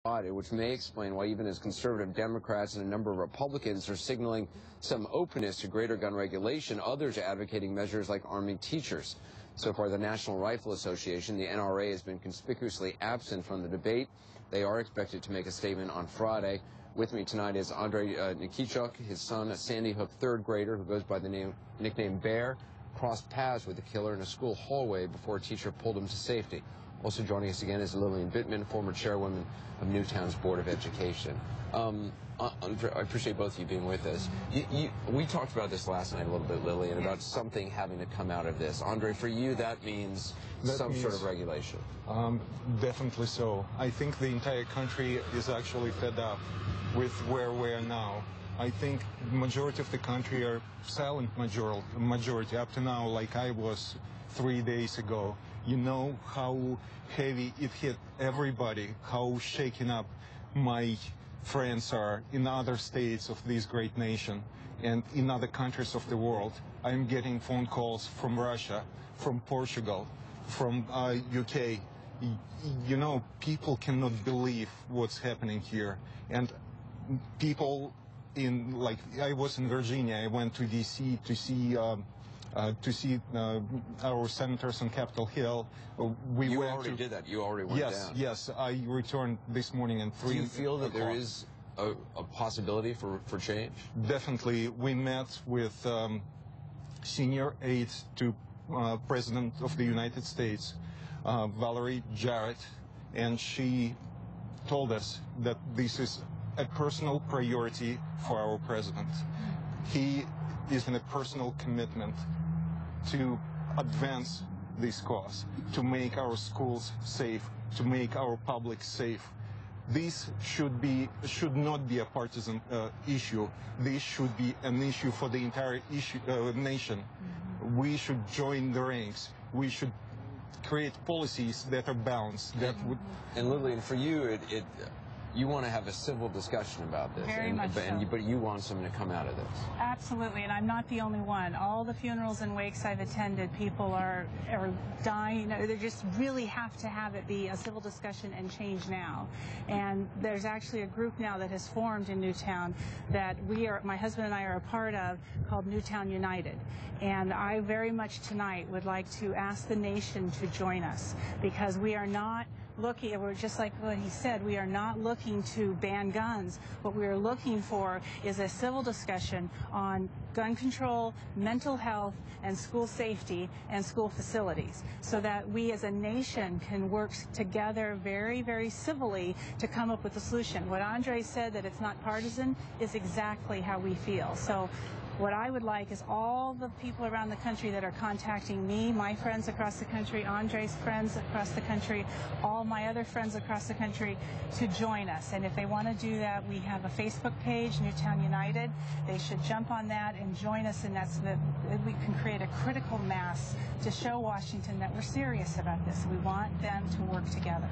which may explain why even as conservative Democrats and a number of Republicans are signaling some openness to greater gun regulation, others are advocating measures like arming teachers. So far, the National Rifle Association, the NRA, has been conspicuously absent from the debate. They are expected to make a statement on Friday. With me tonight is Andrei Nikichuk, his son, a Sandy Hook third grader who goes by the nickname Bear, crossed paths with the killer in a school hallway before a teacher pulled him to safety. Also joining us again is Lillian Bittman, former chairwoman of Newtown's Board of Education. I appreciate both of you being with us. We talked about this last night a little bit, Lillian, about something having to come out of this. Andre, for you, that means some sort of regulation. Definitely so. I think the entire country is actually fed up with where we are now. I think the majority of the country are silent majority up to now, like I was 3 days ago. You know how heavy it hit everybody, how shaken up my friends are in other states of this great nation and in other countries of the world. I'm getting phone calls from Russia, from Portugal, from UK. You know, people cannot believe what's happening here. And people in, like, I was in Virginia, I went to DC to see our senators on Capitol Hill. You already did that. You already went down. Yes, I returned this morning at 3 o'clock. Do you feel that there is a possibility for change? Definitely. We met with senior aides to President of the United States, Valerie Jarrett, and she told us that this is a personal priority for our president. He is in a personal commitment to advance this cause, to make our schools safe, to make our public safe. This should not be a partisan issue. This should be an issue for the entire nation. We should join the ranks. We should create policies that are balanced. That would. And Lillian, for you, you want to have a civil discussion about this, Very much so. But you want something to come out of this. Absolutely, and I'm not the only one. All the funerals and wakes I've attended, people are dying. They just really have to have it be a civil discussion and change now. And there's actually a group now that has formed in Newtown that my husband and I are a part of, called Newtown United. And I very much tonight would like to ask the nation to join us, because we are not looking, we're just like what he said, we are not looking to ban guns. What we are looking for is a civil discussion on gun control, mental health, and school safety and school facilities, so that we as a nation can work together very, very civilly to come up with a solution. What Andre said, that it's not partisan, is exactly how we feel. So what I would like is all the people around the country that are contacting me, my friends across the country, Andre's friends across the country, all my other friends across the country, to join us. And if they want to do that, we have a Facebook page, Newtown United. They should jump on that and join us, and that's that we can create a critical mass to show Washington that we're serious about this. We want them to work together.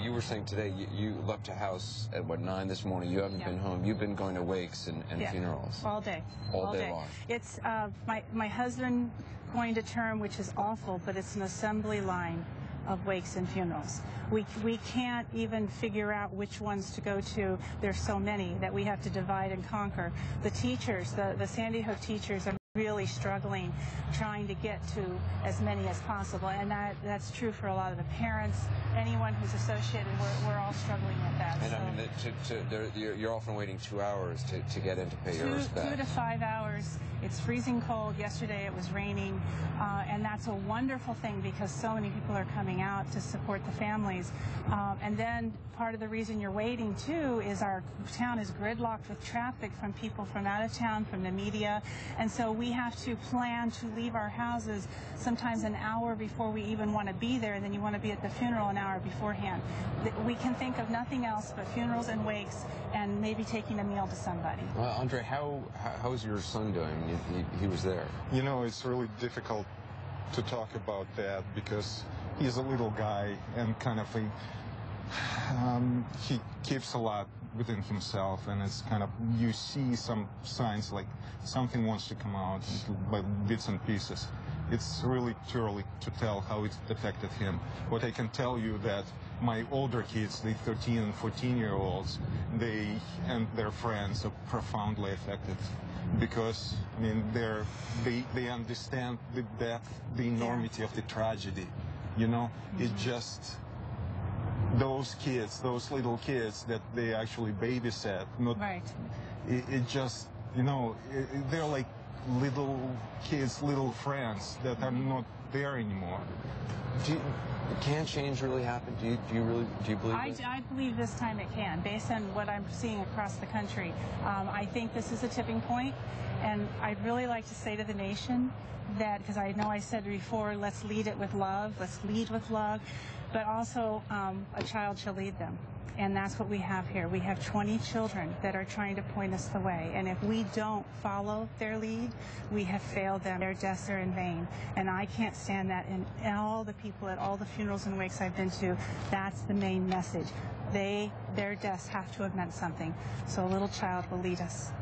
You were saying today you left the house at, what, 9 this morning. You haven't been home. You've been going to wakes and funerals. All day. All day long. It's my husband going to term, which is awful, but it's an assembly line of wakes and funerals. We can't even figure out which ones to go to. There's so many that we have to divide and conquer. The teachers, the Sandy Hook teachers, are really struggling trying to get to as many as possible, and that's true for a lot of the parents, anyone who's associated. We're all struggling with that. And so, I mean, you're often waiting 2 hours to get in to pay your respects. 2 to 5 hours. It's freezing cold. Yesterday it was raining, and that's a wonderful thing because so many people are coming out to support the families. And then part of the reason you're waiting too is our town is gridlocked with traffic from people from out of town, from the media, and so we have to plan to leave our houses sometimes an hour before we even want to be there, and then you want to be at the funeral an hour beforehand. We can think of nothing else but funerals and wakes and maybe taking a meal to somebody. Well, Andre, how's your son doing? He was there. You know, it's really difficult to talk about that because he's a little guy and kind of he keeps a lot within himself, and it's kind of, you see some signs like something wants to come out by bits and pieces. It's really too early to tell how it affected him. What I can tell you that my older kids, the 13 and 14-year-olds, they and their friends are profoundly affected because, I mean, they understand the depth, the enormity of the tragedy. You know, it just, those kids, those little kids that they actually babysat, not, Right. it just, you know, they're like little kids, little friends that are not there anymore. Can change really happen? Do you believe this? I believe this time it can, based on what I'm seeing across the country. I think this is a tipping point, and I'd really like to say to the nation that, because I know I said before, let's lead it with love, let's lead with love, but also a child shall lead them. And that's what we have here. We have 20 children that are trying to point us the way. And if we don't follow their lead, we have failed them. Their deaths are in vain. And I can't stand that. And all the people at all the funerals and wakes I've been to, that's the main message. Their deaths have to have meant something. So a little child will lead us.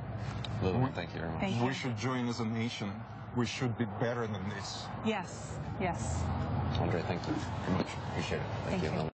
Lily, thank you very much. Thank you. We should join as a nation. We should be better than this. Yes, yes. Andre, thank you very much. Appreciate it. Thank you.